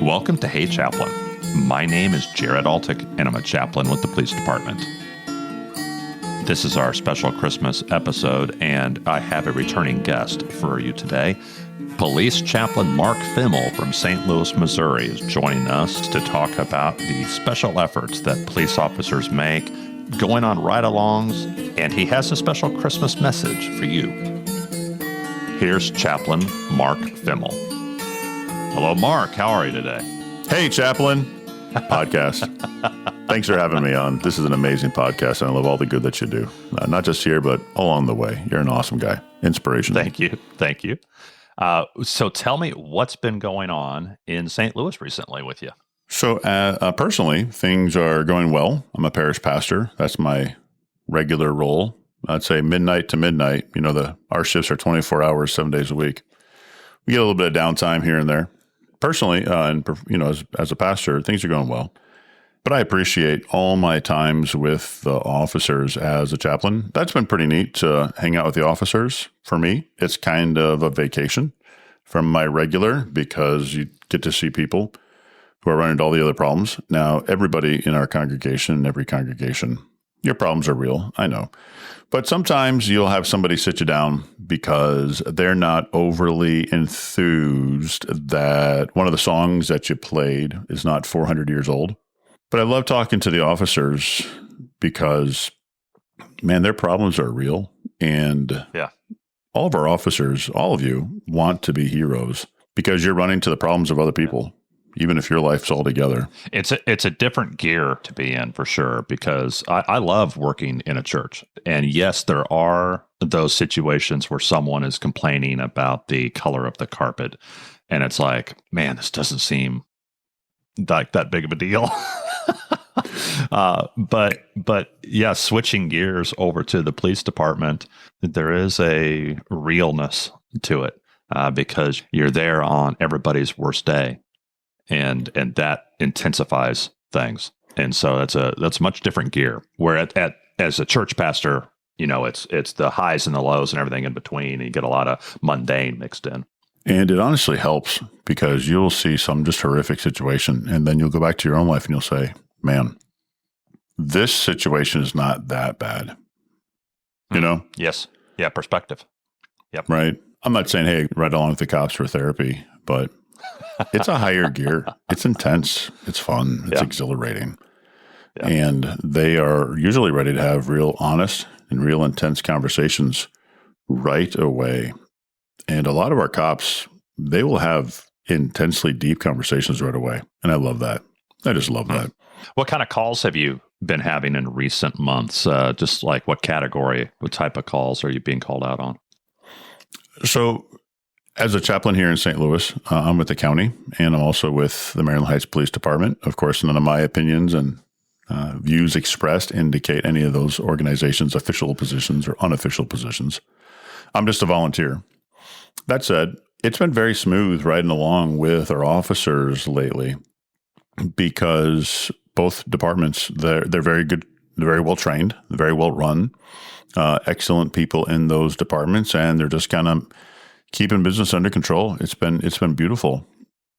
Welcome to Hey Chaplain. My name is Audionautix, and I'm a chaplain with the police department. This is our special Christmas episode, and I have a returning guest for you today. Police Chaplain Mark Femmel from St. Louis, Missouri is joining us to talk about the special efforts that police officers make, going on ride-alongs, and he has a special Christmas message for you. Here's Chaplain Mark Femmel. Hello, Mark. How are you today? Hey, Chaplain. Podcast. Thanks for having me on. This is an amazing podcast, and I love all the good that you do. Not just here, but along the way. You're an awesome guy. Inspiration. Thank you. Thank you. So tell me what's been going on in St. Louis recently with you. So personally, things are going well. I'm a parish pastor. That's my regular role. I'd say midnight to midnight. You know, our shifts are 24 hours, 7 days a week. We get a little bit of downtime here and there. Personally, and you know, as a pastor, things are going well. But I appreciate all my times with the officers as a chaplain. That's been pretty neat to hang out with the officers. For me, it's kind of a vacation from my regular because you get to see people who are running into all the other problems. Now, everybody in our congregation, every congregation, your problems are real, I know. But sometimes you'll have somebody sit you down because they're not overly enthused that one of the songs that you played is not 400 years old. But I love talking to the officers because, man, their problems are real. And all of our officers, all of you, want to be heroes because you're running to the problems of other people. Even if your life's all together. It's a different gear to be in for sure, because I love working in a church. And yes, there are those situations where someone is complaining about the color of the carpet. And it's like, man, this doesn't seem like that big of a deal. But yeah, switching gears over to the police department, there is a realness to it because you're there on everybody's worst day. And that intensifies things, and so that's a much different gear. Where as a church pastor, you know, it's the highs and the lows and everything in between. And you get a lot of mundane mixed in, and it honestly helps because you'll see some just horrific situation, and then you'll go back to your own life and you'll say, "Man, this situation is not that bad." You know? Yes. Yeah. Perspective. Yep. Right. I'm not saying, hey, ride along with the cops for therapy, but it's a higher gear. It's intense. It's fun. It's exhilarating. Yeah. And they are usually ready to have real honest and real intense conversations right away. And a lot of our cops, they will have intensely deep conversations right away. And I love that. I just love that. What kind of calls have you been having in recent months? Just like what category, what type of calls are you being called out on? So as a chaplain here in St. Louis, I'm with the county, and I'm also with the Maryland Heights Police Department. Of course, none of my opinions and views expressed indicate any of those organizations' official positions or unofficial positions. I'm just a volunteer. That said, it's been very smooth riding along with our officers lately because both departments, they're very good, they're very well trained, they're very well run, excellent people in those departments, and they're just kind of keeping business under control. It's been beautiful.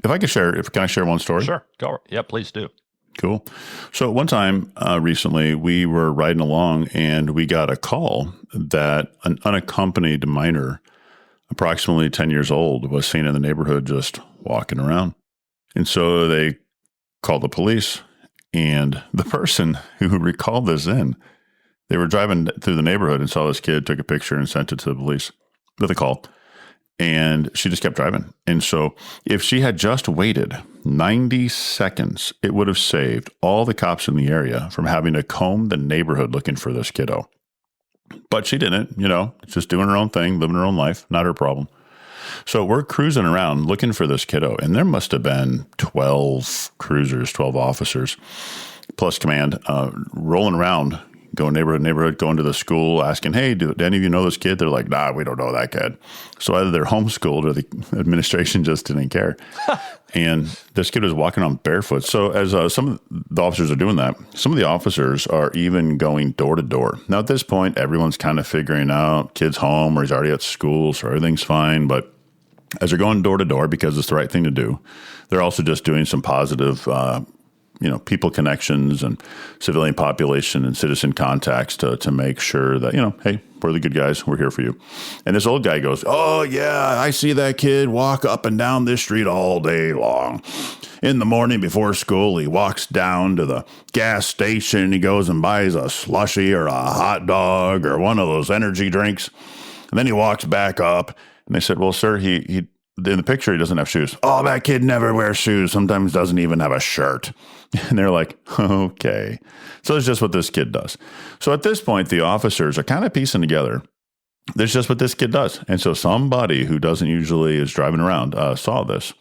Can I share one story? Sure. Go. Yeah, please do. Cool. So one time recently, we were riding along and we got a call that an unaccompanied minor, approximately 10 years old, was seen in the neighborhood just walking around. And so they called the police, and the person who recalled this in, they were driving through the neighborhood and saw this kid, took a picture and sent it to the police with a call. And she just kept driving. And so if she had just waited 90 seconds, it would have saved all the cops in the area from having to comb the neighborhood looking for this kiddo. But she didn't, you know, just doing her own thing, living her own life, not her problem. So we're cruising around looking for this kiddo. And there must have been 12 cruisers, 12 officers, plus command, rolling around, going neighborhood to neighborhood, going to the school, asking, hey, do any of you know this kid? They're like, nah, we don't know that kid. So either they're homeschooled or the administration just didn't care. And this kid was walking on barefoot. So as some of the officers are doing that, some of the officers are even going door to door. Now, at this point, everyone's kind of figuring out kid's home or he's already at school, so everything's fine. But as they're going door to door because it's the right thing to do, they're also just doing some positive, people connections and civilian population and citizen contacts to make sure that, hey, we're the good guys. We're here for you. And this old guy goes, oh, yeah, I see that kid walk up and down this street all day long. In the morning before school, he walks down to the gas station. He goes and buys a slushie or a hot dog or one of those energy drinks. And then he walks back up. And they said, well, sir, he in the picture, he doesn't have shoes. Oh, that kid never wears shoes. Sometimes doesn't even have a shirt. And they're like, okay. So it's just what this kid does. So at this point, the officers are kind of piecing together. That's just what this kid does. And so somebody who doesn't usually is driving around saw this.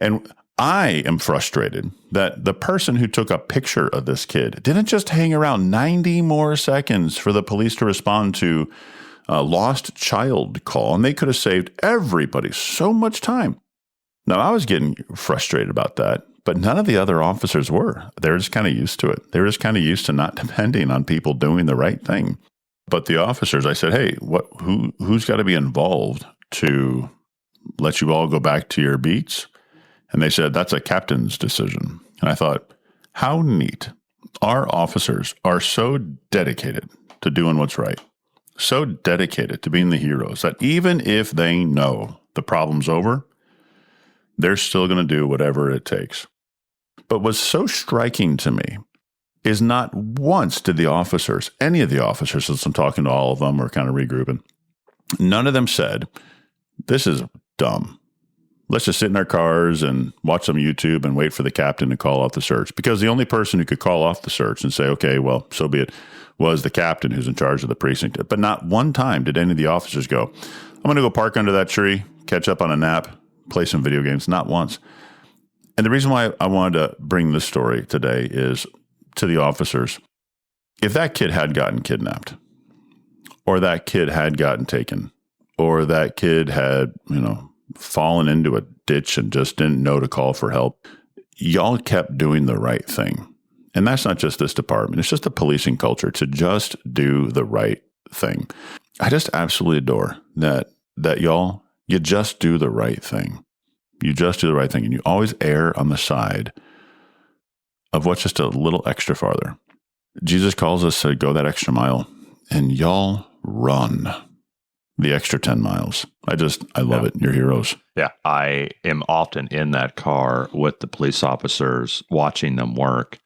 And I am frustrated that the person who took a picture of this kid didn't just hang around 90 more seconds for the police to respond to a lost child call, and they could have saved everybody so much time. Now, I was getting frustrated about that, but none of the other officers were. They were just kind of used to it. They were just kind of used to not depending on people doing the right thing. But the officers, I said, hey, who's got to be involved to let you all go back to your beats? And they said, that's a captain's decision. And I thought, how neat. Our officers are so dedicated to doing what's right. So dedicated to being the heroes that even if they know the problem's over, they're still going to do whatever it takes. But what's so striking to me is not once did the officers, any of the officers, since I'm talking to all of them, we're kind of regrouping, none of them said, this is dumb. Let's just sit in our cars and watch some YouTube and wait for the captain to call off the search. Because the only person who could call off the search and say, okay, well, so be it, was the captain who's in charge of the precinct. But not one time did any of the officers go, I'm going to go park under that tree, catch up on a nap, play some video games. Not once. And the reason why I wanted to bring this story today is to the officers. If that kid had gotten kidnapped, or that kid had gotten taken, or that kid had, fallen into a ditch and just didn't know to call for help, y'all kept doing the right thing. And that's not just this department. It's just the policing culture to just do the right thing. I just absolutely adore that y'all, you just do the right thing. You just do the right thing. And you always err on the side of what's just a little extra farther. Jesus calls us to go that extra mile, and y'all run the extra 10 miles. I love it. You're heroes. Yeah. I am often in that car with the police officers watching them work.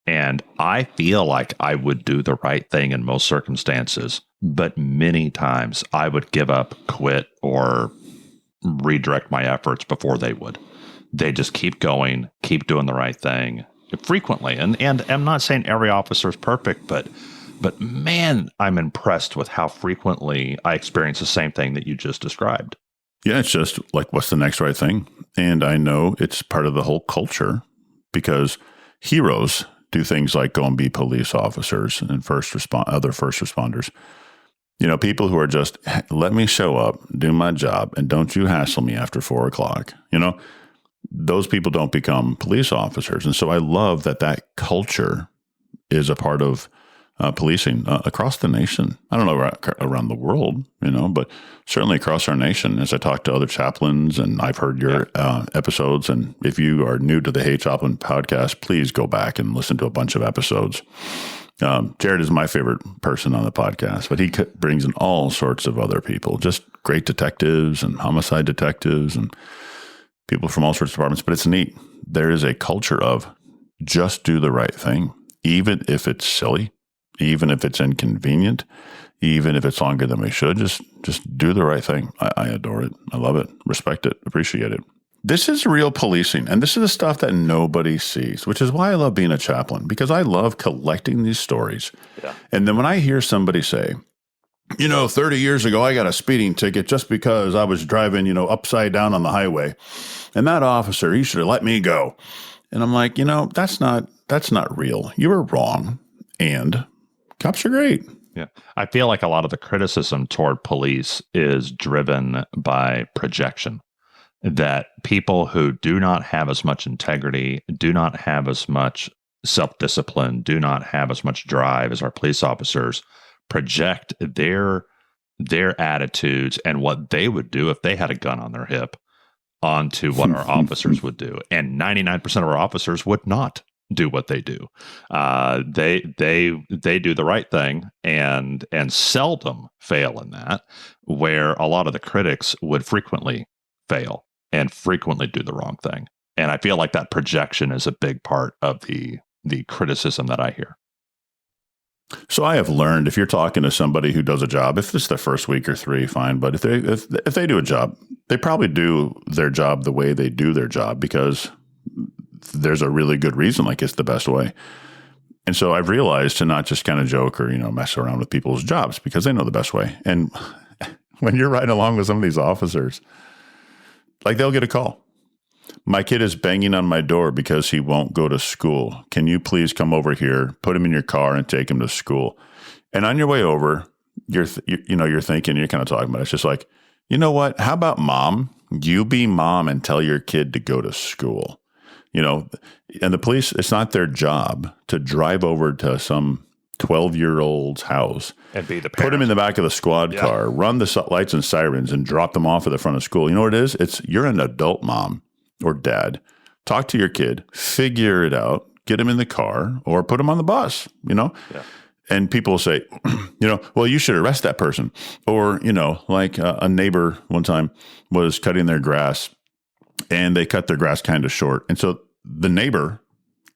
And I feel like I would do the right thing in most circumstances, but many times I would give up, quit, or redirect my efforts before they would. They just keep going, keep doing the right thing frequently. And I'm not saying every officer is perfect, but man, I'm impressed with how frequently I experience the same thing that you just described. Yeah, it's just like, what's the next right thing? And I know it's part of the whole culture because heroes do things like go and be police officers and other first responders. People who are just, let me show up, do my job, and don't you hassle me after 4 o'clock. Those people don't become police officers. And so I love that culture is a part of policing across the nation. I don't know around the world, but certainly across our nation. As I talk to other chaplains, and I've heard your episodes, and if you are new to the Hey Chaplain podcast, please go back and listen to a bunch of episodes. Jared is my favorite person on the podcast, but he brings in all sorts of other people, just great detectives and homicide detectives and people from all sorts of departments. But it's neat. There is a culture of just do the right thing, even if it's silly, even if it's inconvenient, even if it's longer than we should. Just do the right thing. I adore it. I love it. Respect it. Appreciate it. This is real policing, and this is the stuff that nobody sees, which is why I love being a chaplain, because I love collecting these stories. Yeah. And then when I hear somebody say, 30 years ago, I got a speeding ticket just because I was driving, upside down on the highway, and that officer, he should have let me go. And I'm like, that's not real. You were wrong, and cops are great. Yeah. I feel like a lot of the criticism toward police is driven by projection. That people who do not have as much integrity, do not have as much self-discipline, do not have as much drive as our police officers project their attitudes and what they would do if they had a gun on their hip onto what our officers would do, and 99% of our officers would not do what they do. They do the right thing and seldom fail in that, where a lot of the critics would frequently fail and frequently do the wrong thing. And I feel like that projection is a big part of the criticism that I hear. So I have learned, if you're talking to somebody who does a job, if it's their first week or 3, fine. But if they do a job, they probably do their job the way they do their job because there's a really good reason, like it's the best way. And so I've realized to not just kind of joke or, mess around with people's jobs because they know the best way. And when you're riding along with some of these officers, like they'll get a call. My kid is banging on my door because he won't go to school. Can you please come over here, put him in your car and take him to school? And on your way over, you're thinking, you're kind of talking about it. It's just like, you know what? How about mom? You be mom and tell your kid to go to school. And the police, it's not their job to drive over to some 12-year-old's house and be the parent. Put him in the back of the squad car, run the lights and sirens, and drop them off at the front of school. You know what it is? You're an adult mom or dad. Talk to your kid, figure it out, get him in the car, or put him on the bus. Yeah. And people will say, well, you should arrest that person. Or, like a neighbor one time was cutting their grass. And they cut their grass kind of short. And so the neighbor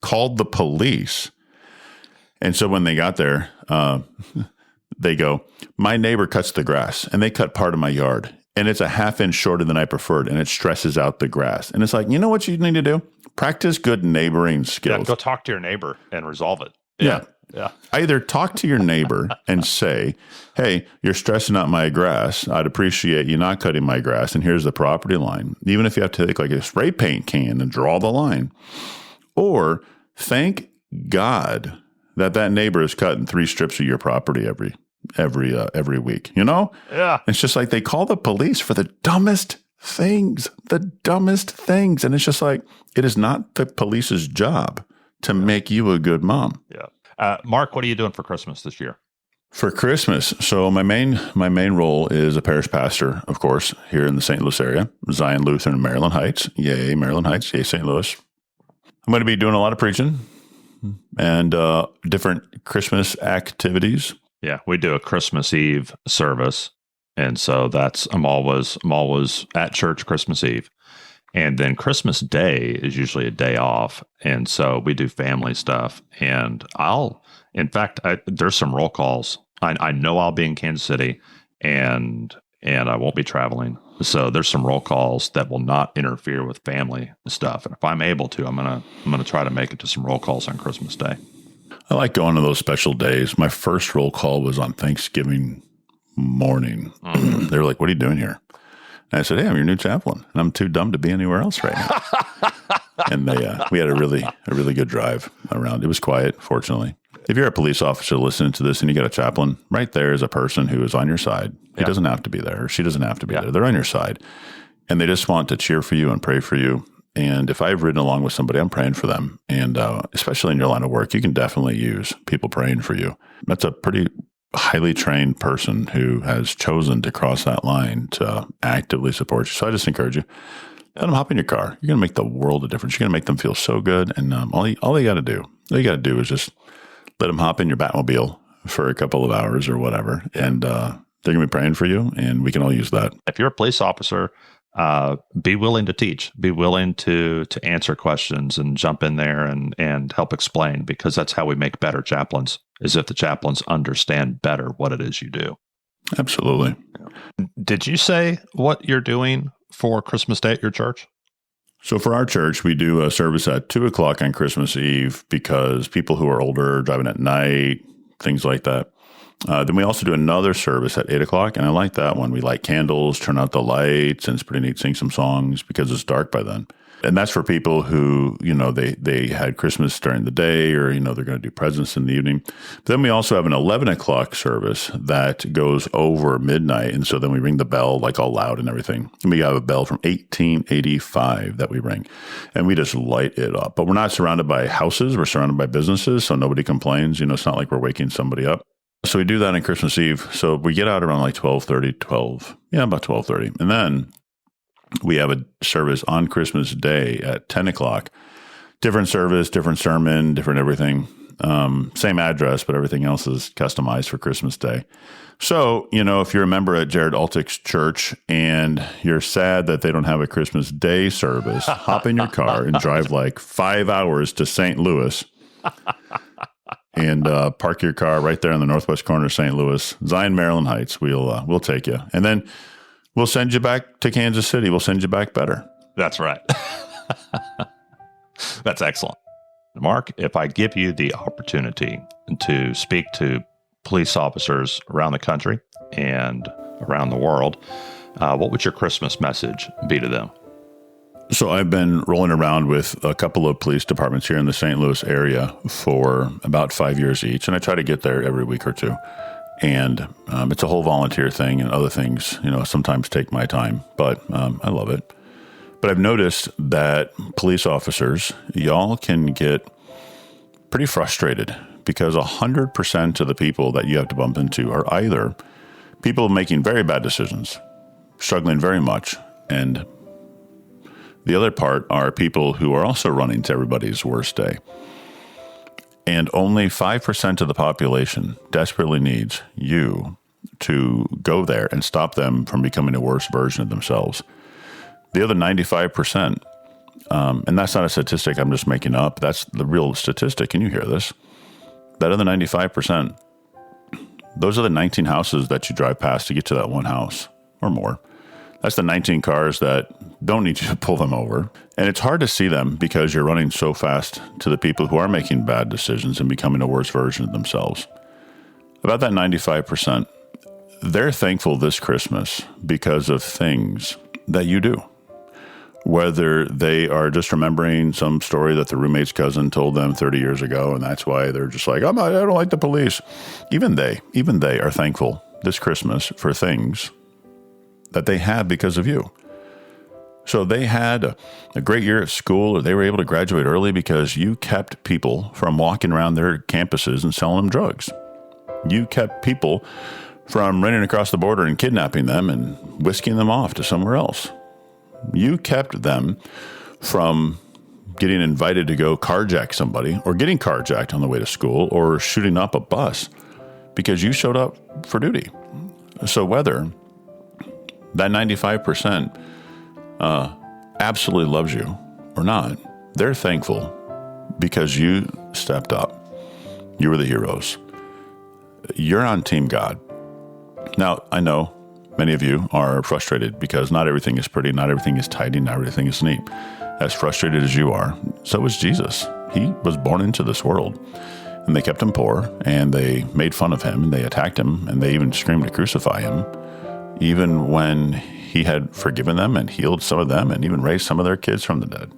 called the police. And so when they got there, they go, my neighbor cuts the grass and they cut part of my yard. And it's a half inch shorter than I preferred. And it stresses out the grass. And it's like, you know what you need to do? Practice good neighboring skills. Yeah, go talk to your neighbor and resolve it. Yeah. Yeah. Either talk to your neighbor and say, hey, you're stressing out my grass. I'd appreciate you not cutting my grass. And here's the property line. Even if you have to take like a spray paint can and draw the line. Or thank God that neighbor is cutting 3 strips of your property every week. Yeah. It's just like they call the police for the dumbest things. And it's just like, it is not the police's job to make you a good mom. Yeah. Mark, what are you doing for Christmas this year? For Christmas, so my main role is a parish pastor, of course, here in the St. Louis area, Zion Lutheran in Maryland Heights. Yay, Maryland Heights. Yay, St. Louis. I'm going to be doing a lot of preaching and different Christmas activities. Yeah, we do a Christmas Eve service, and so I'm always at church Christmas Eve. And then Christmas Day is usually a day off. And so we do family stuff. And there's some roll calls. I know I'll be in Kansas City and I won't be traveling. So there's some roll calls that will not interfere with family stuff. And if I'm able to, I'm going to try to make it to some roll calls on Christmas Day. I like going to those special days. My first roll call was on Thanksgiving morning. Mm-hmm. They were like, what are you doing here? And I said, hey, I'm your new chaplain, and I'm too dumb to be anywhere else right now. And we had a really good drive around. It was quiet, fortunately. If you're a police officer listening to this and you got a chaplain, right there is a person who is on your side. He doesn't have to be there, or she doesn't have to be there. They're on your side, and they just want to cheer for you and pray for you. And if I've ridden along with somebody, I'm praying for them. And especially in your line of work, you can definitely use people praying for you. That's a pretty highly trained person who has chosen to cross that line to actively support you. So I just encourage you, let them hop in your car. You're going to make the world of difference. You're going to make them feel so good. And all you got to do is just let them hop in your Batmobile for a couple of hours or whatever. Yeah. And they're going to be praying for you. And we can all use that. If you're a police officer, be willing to teach, be willing to answer questions and jump in there and help explain, because that's how we make better chaplains, is if the chaplains understand better what it is you do. Absolutely. Did you say what you're doing for Christmas Day at your church? So for our church, we do a service at 2:00 on Christmas Eve because people who are older, driving at night, things like that. Then we also do another service at 8:00, and I like that one. We light candles, turn out the lights, and it's pretty neat. Sing some songs because it's dark by then. And that's for people who, they had Christmas during the day, or, they're going to do presents in the evening. But then we also have an 11:00 service that goes over midnight. And so then we ring the bell like all loud and everything. And we have a bell from 1885 that we ring, and we just light it up. But we're not surrounded by houses. We're surrounded by businesses. So nobody complains. It's not like we're waking somebody up. So we do that on Christmas Eve. So we get out around like 12:30. And then We have a service on Christmas Day at 10 o'clock. Different service, different sermon, different everything. Same address, but everything else is customized for Christmas Day. So, if you're a member at Audionautix Church and you're sad that they don't have a Christmas Day service, hop in your car and drive like 5 hours to St. Louis and park your car right there in the northwest corner of St. Louis, Zion, Maryland Heights. We'll take you. And then we'll send you back to Kansas City. We'll send you back better. That's right. That's excellent. Mark, if I give you the opportunity to speak to police officers around the country and around the world, what would your Christmas message be to them? So I've been rolling around with a couple of police departments here in the St. Louis area for about 5 years each, and I try to get there every week or two. And it's a whole volunteer thing, and other things, sometimes take my time, but I love it. But I've noticed that police officers, y'all can get pretty frustrated because 100% of the people that you have to bump into are either people making very bad decisions, struggling very much, and the other part are people who are also running to everybody's worst day. And only 5% of the population desperately needs you to go there and stop them from becoming a worse version of themselves. The other 95%, and that's not a statistic I'm just making up, that's the real statistic, and you hear this, that other 95%, those are the 19 houses that you drive past to get to that one house or more. That's the 19 cars that don't need you to pull them over. And it's hard to see them because you're running so fast to the people who are making bad decisions and becoming a worse version of themselves. About that 95%, they're thankful this Christmas because of things that you do. Whether they are just remembering some story that the roommate's cousin told them 30 years ago, and that's why they're just like, I don't like the police. Even they are thankful this Christmas for things that they had because of you. So they had a great year at school, or they were able to graduate early because you kept people from walking around their campuses and selling them drugs. You kept people from running across the border and kidnapping them and whisking them off to somewhere else. You kept them from getting invited to go carjack somebody or getting carjacked on the way to school or shooting up a bus because you showed up for duty. So whether that 95% absolutely loves you or not, they're thankful because you stepped up. You were the heroes. You're on Team God. Now, I know many of you are frustrated because not everything is pretty, not everything is tidy, not everything is neat. As frustrated as you are, so was Jesus. He was born into this world, and they kept him poor, and they made fun of him, and they attacked him, and they even screamed to crucify him, even when he had forgiven them and healed some of them and even raised some of their kids from the dead.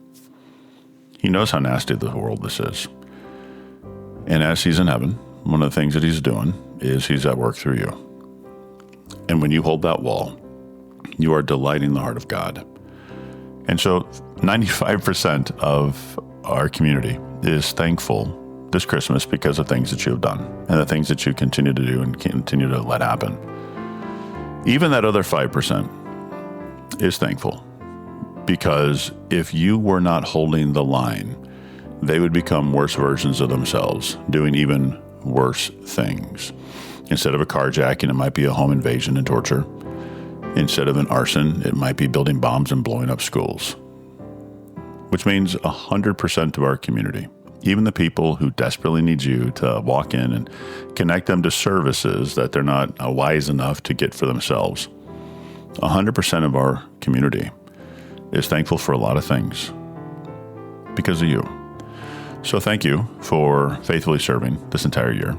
He knows how nasty the world this is. And as he's in heaven, one of the things that he's doing is he's at work through you. And when you hold that wall, you are delighting the heart of God. And so 95% of our community is thankful this Christmas because of things that you have done and the things that you continue to do and continue to let happen. Even that other 5% is thankful because if you were not holding the line, they would become worse versions of themselves, doing even worse things. Instead of a carjacking, it might be a home invasion and torture. Instead of an arson, it might be building bombs and blowing up schools. Which means 100% of our community, even the people who desperately need you to walk in and connect them to services that they're not wise enough to get for themselves, 100% of our community is thankful for a lot of things because of you. So thank you for faithfully serving this entire year.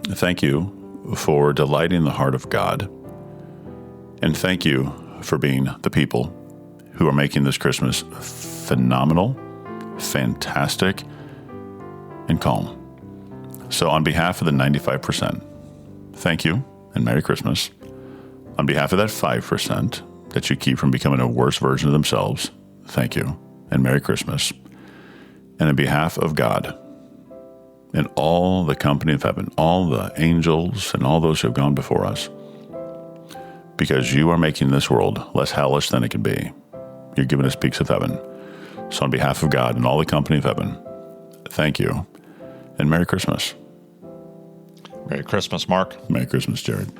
Thank you for delighting the heart of God. And thank you for being the people who are making this Christmas phenomenal, fantastic, and calm. So on behalf of the 95%, thank you and Merry Christmas. On behalf of that 5% that you keep from becoming a worse version of themselves, thank you and Merry Christmas. And on behalf of God and all the company of heaven, all the angels and all those who have gone before us, because you are making this world less hellish than it can be. You're giving us peaks of heaven. So on behalf of God and all the company of heaven, thank you, and Merry Christmas. Merry Christmas, Mark. Merry Christmas, Jared.